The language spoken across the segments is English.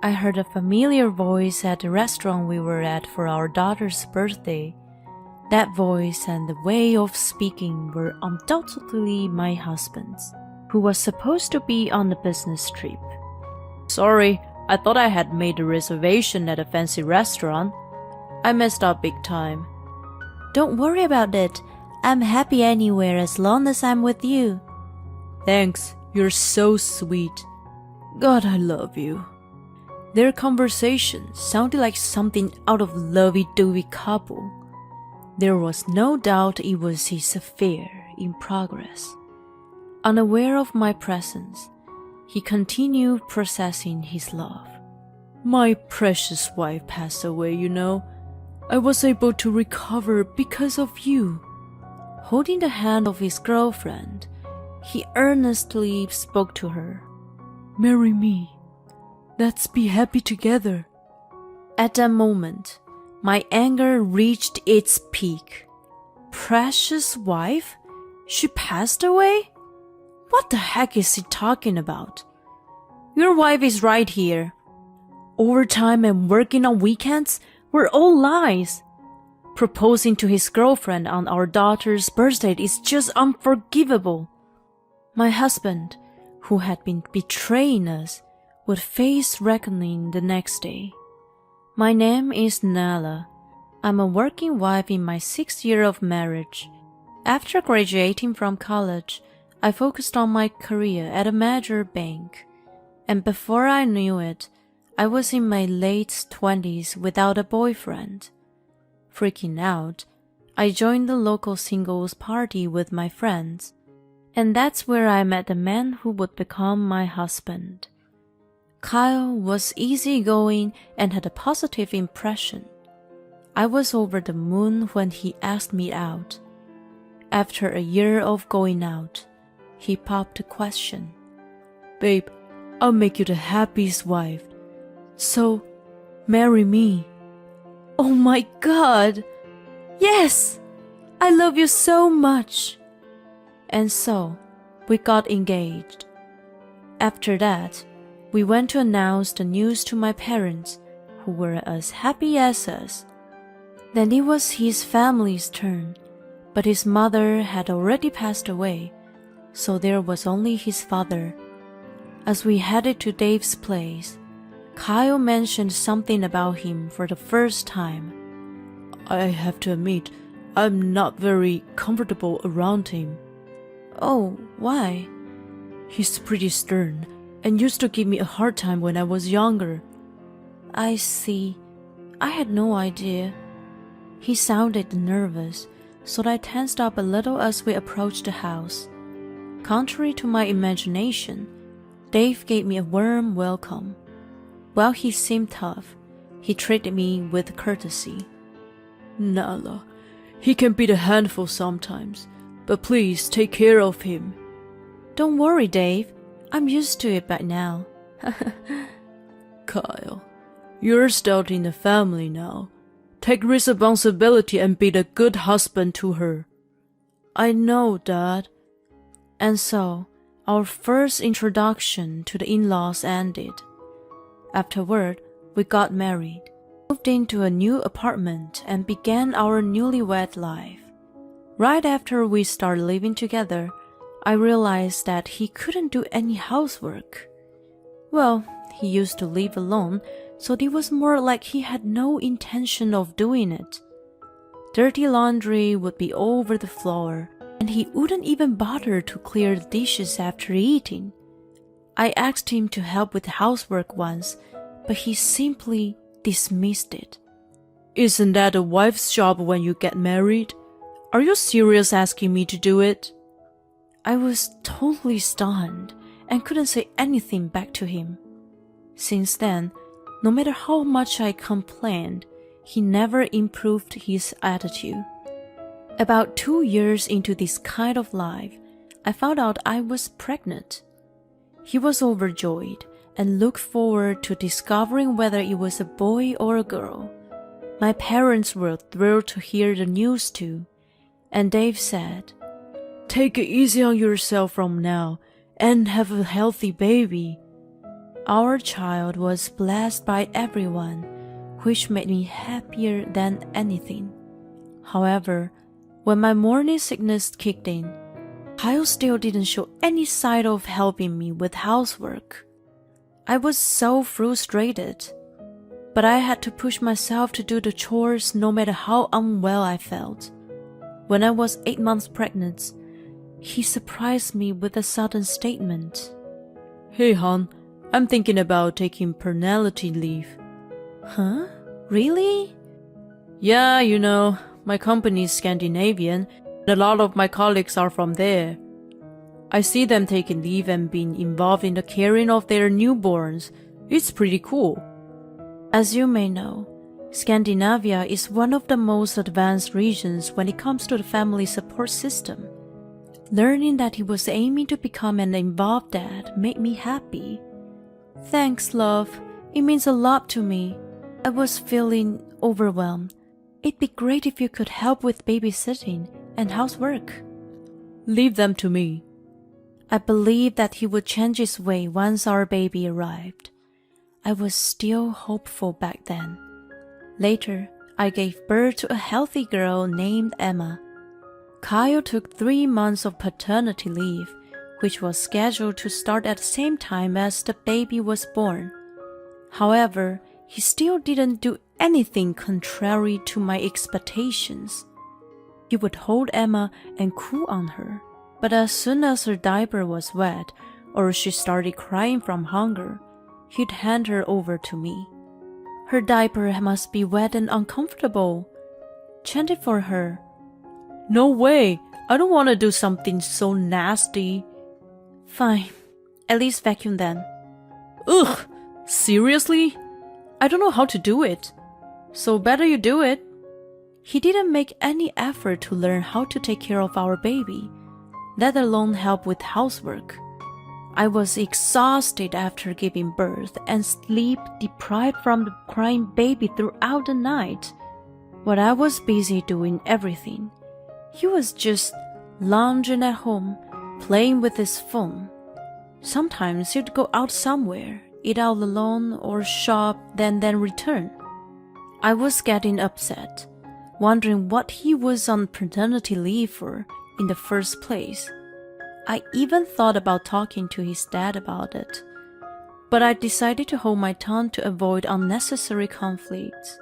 I heard a familiar voice at the restaurant we were at for our daughter's birthday. That voice and the way of speaking were undoubtedly my husband's, who was supposed to be on a business trip. Sorry, I thought I had made a reservation at a fancy restaurant. I messed up big time. Don't worry about it. I'm happy anywhere as long as I'm with you. Thanks, you're so sweet. God, I love you. Their conversation sounded like something out of lovey-dovey couple. There was no doubt it was his affair in progress. Unaware of my presence, he continued processing his love. My precious wife passed away, you know. I was able to recover because of you. Holding the hand of his girlfriend, he earnestly spoke to her. Marry me. Let's be happy together. At that moment, my anger reached its peak. Precious wife? She passed away? What the heck is he talking about? Your wife is right here. Overtime and working on weekends were all lies. Proposing to his girlfriend on our daughter's birthday is just unforgivable. My husband, who had been betraying us, would face reckoning the next day. My name is Nala. I'm a working wife in my 6th year of marriage. After graduating from college, I focused on my career at a major bank. And before I knew it, I was in my late 20s without a boyfriend. Freaking out, I joined the local singles party with my friends. And that's where I met the man who would become my husband. Kyle was easygoing and had a positive impression. I was over the moon when he asked me out. After a year of going out, he popped a question. Babe, I'll make you the happiest wife. So, marry me. Oh my God! Yes! I love you so much! And so, we got engaged. After that, we went to announce the news to my parents, who were as happy as us. Then it was his family's turn, but his mother had already passed away, so there was only his father. As we headed to Dave's place, Kyle mentioned something about him for the first time. I have to admit, I'm not very comfortable around him. Oh, why? He's pretty stern and used to give me a hard time when I was younger. I see. I had no idea. He sounded nervous, so I tensed up a little as we approached the house. Contrary to my imagination, Dave gave me a warm welcome. While he seemed tough, he treated me with courtesy. Nala, he can be a handful sometimes, but please take care of him. Don't worry, Dave. I'm used to it by now. Kyle, you're starting the family now. Take responsibility and be the good husband to her. I know, Dad. And so, our first introduction to the in-laws ended. Afterward, we got married, moved into a new apartment, and began our newlywed life. Right after we started living together, I realized that he couldn't do any housework. Well, he used to live alone, so it was more like he had no intention of doing it. Dirty laundry would be all over the floor, and he wouldn't even bother to clear the dishes after eating. I asked him to help with housework once, but he simply dismissed it. Isn't that a wife's job when you get married? Are you serious asking me to do it? I was totally stunned and couldn't say anything back to him. Since then, no matter how much I complained, he never improved his attitude. About 2 years into this kind of life, I found out I was pregnant. He was overjoyed and looked forward to discovering whether it was a boy or a girl. My parents were thrilled to hear the news too, and Dave said, "Take it easy on yourself from now and have a healthy baby." Our child was blessed by everyone, which made me happier than anything. However, when my morning sickness kicked in, Kyle still didn't show any sign of helping me with housework. I was so frustrated, but I had to push myself to do the chores no matter how unwell I felt. When I was 8 months pregnant, he surprised me with a sudden statement. "Hey hon, I'm thinking about taking paternity leave." Huh? Really? "Yeah, you know, my company's Scandinavian, and a lot of my colleagues are from there. I see them taking leave and being involved in the caring of their newborns. It's pretty cool." As you may know, Scandinavia is one of the most advanced regions when it comes to the family support system. Learning that he was aiming to become an involved dad made me happy. "Thanks, love. It means a lot to me. I was feeling overwhelmed. It'd be great if you could help with babysitting and housework." "Leave them to me." I believed that he would change his way once our baby arrived. I was still hopeful back then. Later, I gave birth to a healthy girl named Emma. Kyle took 3 months of paternity leave, which was scheduled to start at the same time as the baby was born. However, he still didn't do anything contrary to my expectations. He would hold Emma and coo on her, but as soon as her diaper was wet or she started crying from hunger, he'd hand her over to me. "Her diaper must be wet and uncomfortable. Change it for her." "No way! I don't want to do something so nasty." "Fine. At least vacuum then." "Ugh! Seriously? I don't know how to do it. So better you do it." He didn't make any effort to learn how to take care of our baby, let alone help with housework. I was exhausted after giving birth and sleep deprived from the crying baby throughout the night. While I was busy doing everything, he was just lounging at home, playing with his phone. Sometimes he'd go out somewhere, eat out alone or shop, then return. I was getting upset, wondering what he was on paternity leave for in the first place. I even thought about talking to his dad about it, but I decided to hold my tongue to avoid unnecessary conflicts.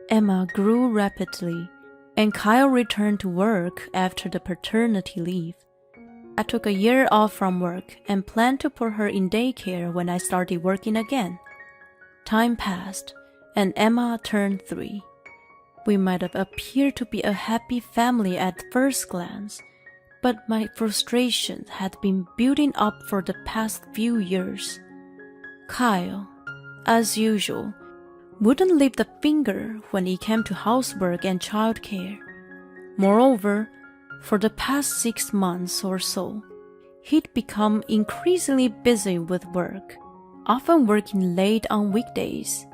Emma grew rapidly, and Kyle returned to work after the paternity leave. I took a year off from work and planned to put her in daycare when I started working again. Time passed, and Emma turned 3. We might have appeared to be a happy family at first glance, but my frustration had been building up for the past few years. Kyle, as usual, wouldn't lift a finger when it came to housework and childcare. Moreover, for the past 6 months or so, he'd become increasingly busy with work, often working late on weekdays.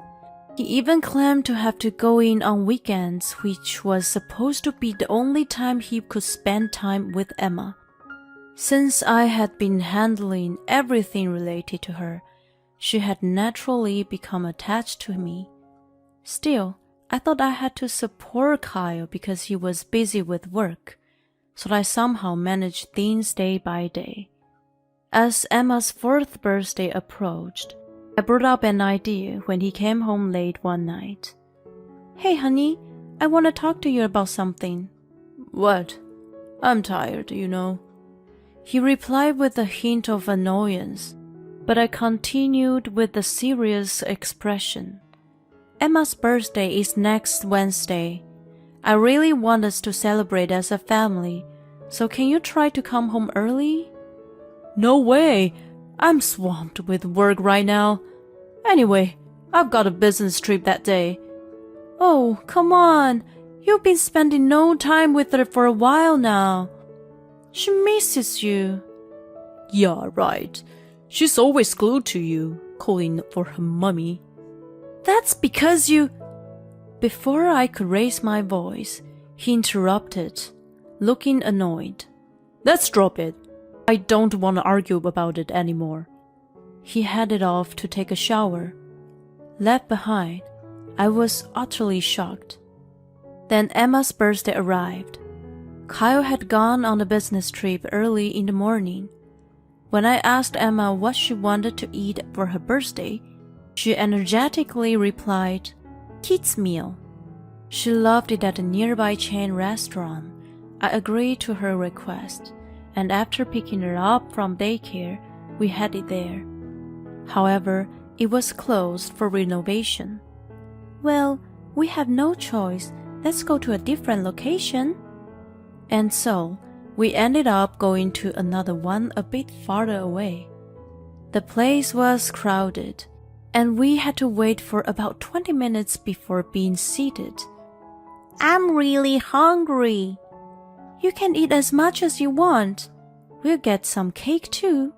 He even claimed to have to go in on weekends, which was supposed to be the only time he could spend time with Emma. Since I had been handling everything related to her, she had naturally become attached to me. Still, I thought I had to support Kyle because he was busy with work, so I somehow managed things day by day. As Emma's 4th birthday approached, I brought up an idea when he came home late one night. "Hey honey, I want to talk to you about something." "What? I'm tired, you know." He replied with a hint of annoyance, but I continued with a serious expression. "Emma's birthday is next Wednesday. I really want us to celebrate as a family, so can you try to come home early?" "No way! I'm swamped with work right now. Anyway, I've got a business trip that day." "Oh, come on. You've been spending no time with her for a while now. She misses you." "Yeah, right. She's always glued to you, calling for her mummy." "That's because you—" Before I could raise my voice, he interrupted, looking annoyed. "Let's drop it. I don't want to argue about it anymore." He headed off to take a shower. Left behind, I was utterly shocked. Then Emma's birthday arrived. Kyle had gone on a business trip early in the morning. When I asked Emma what she wanted to eat for her birthday, she energetically replied, "Kids' meal." She loved it at a nearby chain restaurant. I agreed to her request, and after picking her up from daycare, we headed there. However, it was closed for renovation. "Well, we have no choice. Let's go to a different location." And so, we ended up going to another one a bit farther away. The place was crowded, and we had to wait for about 20 minutes before being seated. "I'm really hungry." "You can eat as much as you want. We'll get some cake too."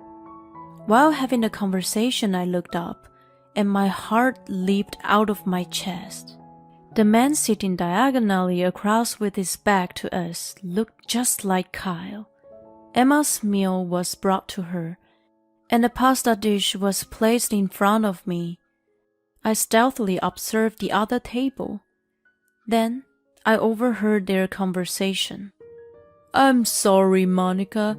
While having the conversation, I looked up, and my heart leaped out of my chest. The man sitting diagonally across with his back to us looked just like Kyle. Emma's meal was brought to her, and a pasta dish was placed in front of me. I stealthily observed the other table. Then I overheard their conversation. "I'm sorry, Monica.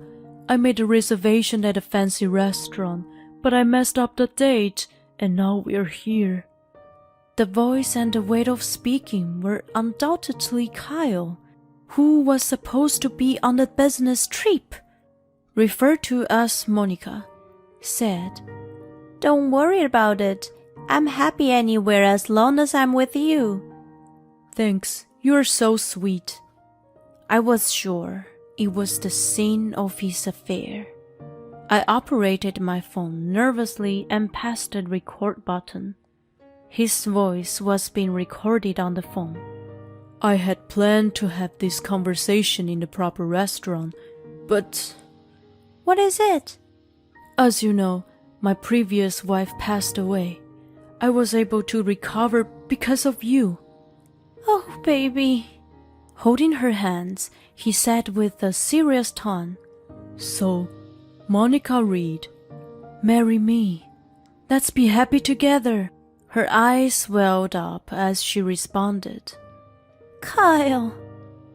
I made a reservation at a fancy restaurant, but I messed up the date, and now we're here." The voice and the way of speaking were undoubtedly Kyle, who was supposed to be on the business trip. Referred to as Monica, said, "Don't worry about it. I'm happy anywhere as long as I'm with you." "Thanks, you're so sweet." I was sure it was the scene of his affair. I operated my phone nervously and pressed the record button. His voice was being recorded on the phone. "I had planned to have this conversation in the proper restaurant, but..." "What is it?" "As you know, my previous wife passed away. I was able to recover because of you." "Oh, baby." Holding her hands, he said with a serious tone, "So, Monica Reed, marry me. Let's be happy together." Her eyes welled up as she responded, "Kyle,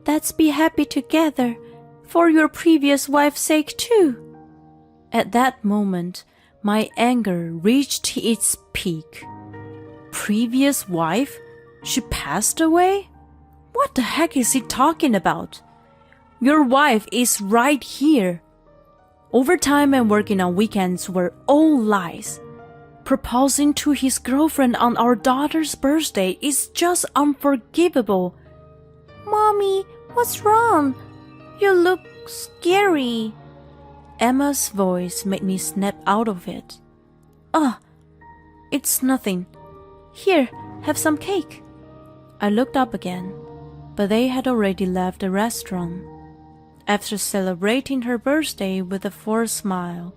let's be happy together for your previous wife's sake too." At that moment, my anger reached its peak. Previous wife? She passed away? What the heck is he talking about? Your wife is right here. Overtime and working on weekends were all lies. Proposing to his girlfriend on our daughter's birthday is just unforgivable. "Mommy, what's wrong? You look scary." Emma's voice made me snap out of it. It's nothing. Here, have some cake." I looked up again, but they had already left the restaurant. After celebrating her birthday with a forced smile,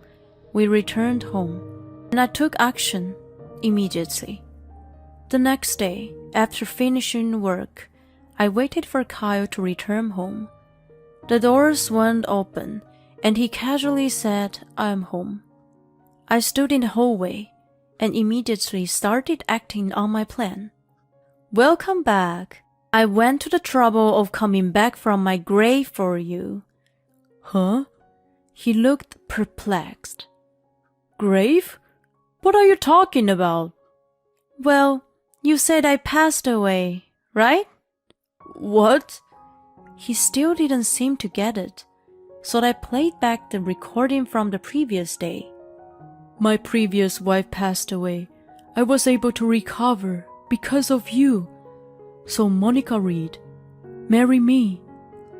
we returned home, and I took action immediately. The next day, after finishing work, I waited for Kyle to return home. The doors swung open, and he casually said, "I'm home." I stood in the hallway and immediately started acting on my plan. "Welcome back. I went to the trouble of coming back from my grave for you." "Huh?" He looked perplexed. "Grave? What are you talking about?" "Well, you said I passed away, right?" "What?" He still didn't seem to get it, so I played back the recording from the previous day. "My previous wife passed away. I was able to recover because of you. So Monica Reed, marry me.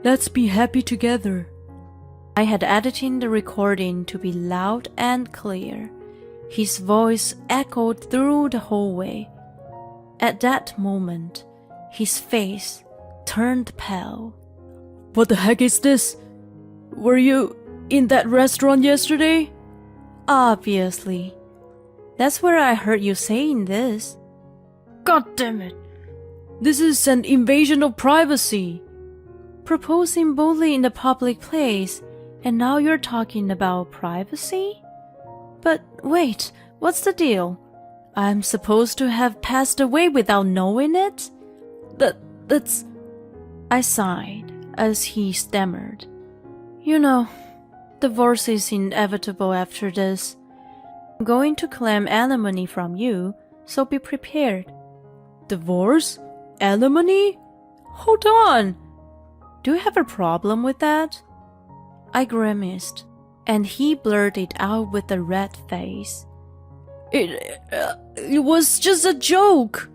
Let's be happy together." I had edited the recording to be loud and clear. His voice echoed through the hallway. At that moment, his face turned pale. "What the heck is this? Were you in that restaurant yesterday?" "Obviously. That's where I heard you saying this." "God damn it. This is an invasion of privacy." "Proposing boldly in the public place, and now you're talking about privacy?" "But wait, What's the deal? I'm supposed to have passed away without knowing it? That's... I sighed as he stammered. You know, divorce is inevitable after this. I'm going to claim alimony from you, so be prepared. Divorce? Alimony? Hold on! Do you have a problem with that? I grimaced, and he blurted out with a red face. It was just a joke.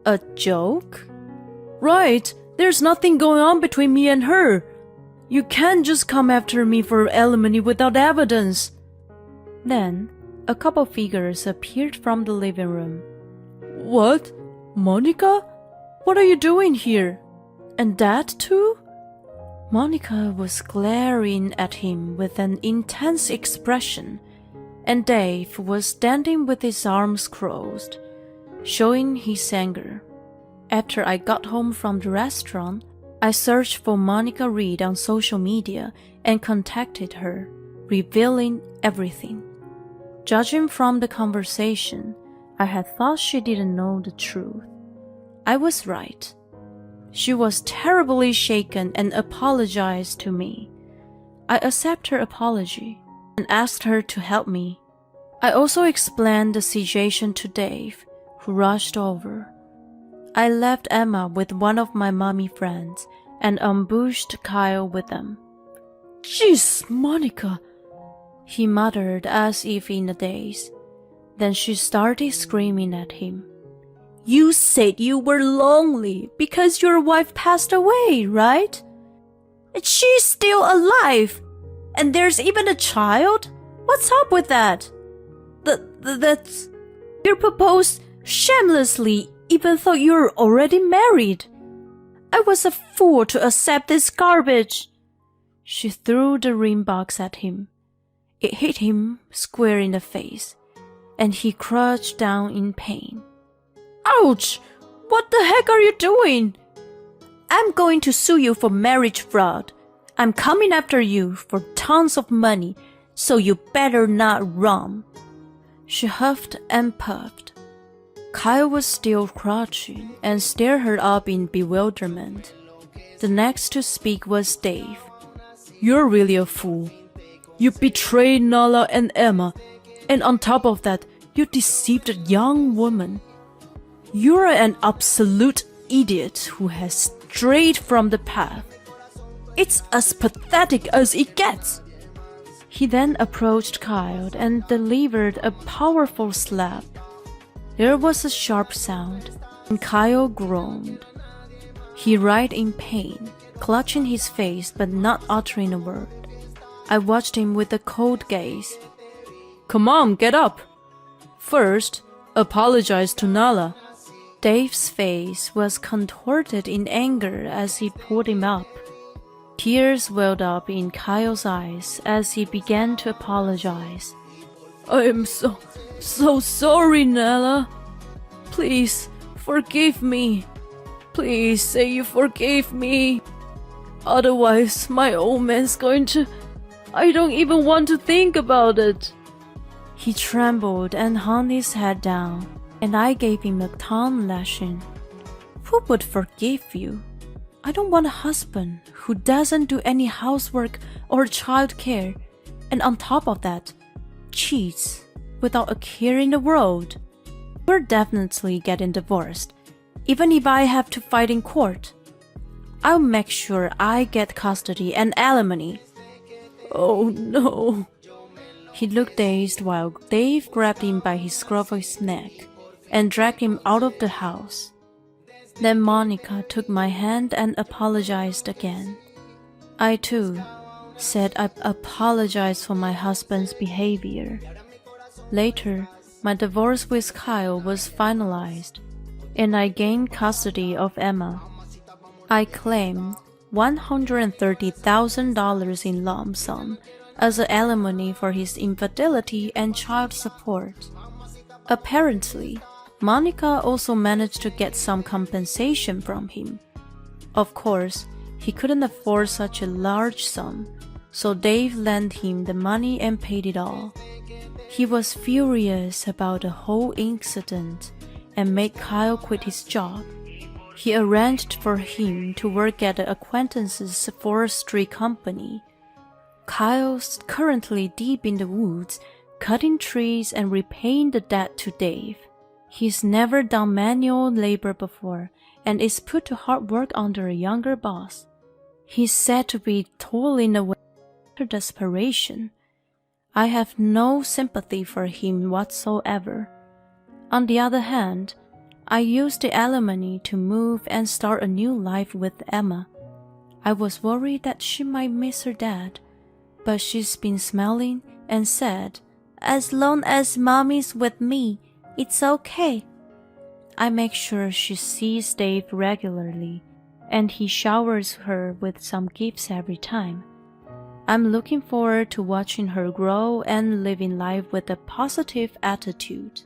A joke? Right, there's nothing going on between me and her. You can't just come after me for alimony without evidence. Then, a couple figures appeared from the living room. What? Monica? What are you doing here? And Dad too? Monica was glaring at him with an intense expression, and Dave was standing with his arms crossed, showing his anger. After I got home from the restaurant, I searched for Monica Reed on social media and contacted her, revealing everything. Judging from the conversation, I had thought she didn't know the truth. I was right. She was terribly shaken and apologized to me. I accepted her apology and asked her to help me. I also explained the situation to Dave, who rushed over. I left Emma with one of my mommy friends and ambushed Kyle with them. Jeez, Monica, he muttered as if in a daze. Then she started screaming at him. You said you were lonely because your wife passed away, right? She's still alive. And there's even a child? What's up with that? That's... You proposed shamelessly even though you're already married. I was a fool to accept this garbage. She threw the ring box at him. It hit him square in the face, and he crouched down in pain. Ouch! What the heck are you doing? I'm going to sue you for marriage fraud. I'm coming after you for tons of money, so you better not run. She huffed and puffed. Kyle was still crouching and stared her up in bewilderment. The next to speak was Dave. You're really a fool. You betrayed Nala and Emma, and on top of that, you deceived a young woman. You're an absolute idiot who has strayed from the path. It's as pathetic as it gets. He then approached Kyle and delivered a powerful slap. There was a sharp sound, and Kyle groaned. He writhed in pain, clutching his face but not uttering a word. I watched him with a cold gaze. Come on, get up. First, apologize to Nala. Dave's face was contorted in anger as he pulled him up. Tears welled up in Kyle's eyes as he began to apologize. I am so sorry, Nala. Please, forgive me. Please say you forgive me. Otherwise, my old man's going to... I don't even want to think about it. He trembled and hung his head down, and I gave him a tongue lashing. Who would forgive you? I don't want a husband who doesn't do any housework or child care, and on top of that, cheats without a care in the world. We're definitely getting divorced, even if I have to fight in court. I'll make sure I get custody and alimony. Oh no. He looked dazed while Dave grabbed him by his scruffy neck and dragged him out of the house. Then Monica took my hand and apologized again. I too said I apologized for my husband's behavior. Later, my divorce with Kyle was finalized, and I gained custody of Emma. I claimed $130,000 in lump sum as an alimony for his infidelity and child support. Apparently, Monica also managed to get some compensation from him. Of course, he couldn't afford such a large sum, so Dave lent him the money and paid it all. He was furious about the whole incident and made Kyle quit his job. He arranged for him to work at the acquaintance's forestry company. Kyle's currently deep in the woods, cutting trees and repaying the debt to Dave. He's never done manual labor before and is put to hard work under a younger boss. He's said to be toiling away under desperation. I have no sympathy for him whatsoever. On the other hand, I used the alimony to move and start a new life with Emma. I was worried that she might miss her dad, but she's been smiling and said, "As long as Mommy's with me, it's okay." I make sure she sees Dave regularly, and he showers her with some gifts every time. I'm looking forward to watching her grow and living life with a positive attitude.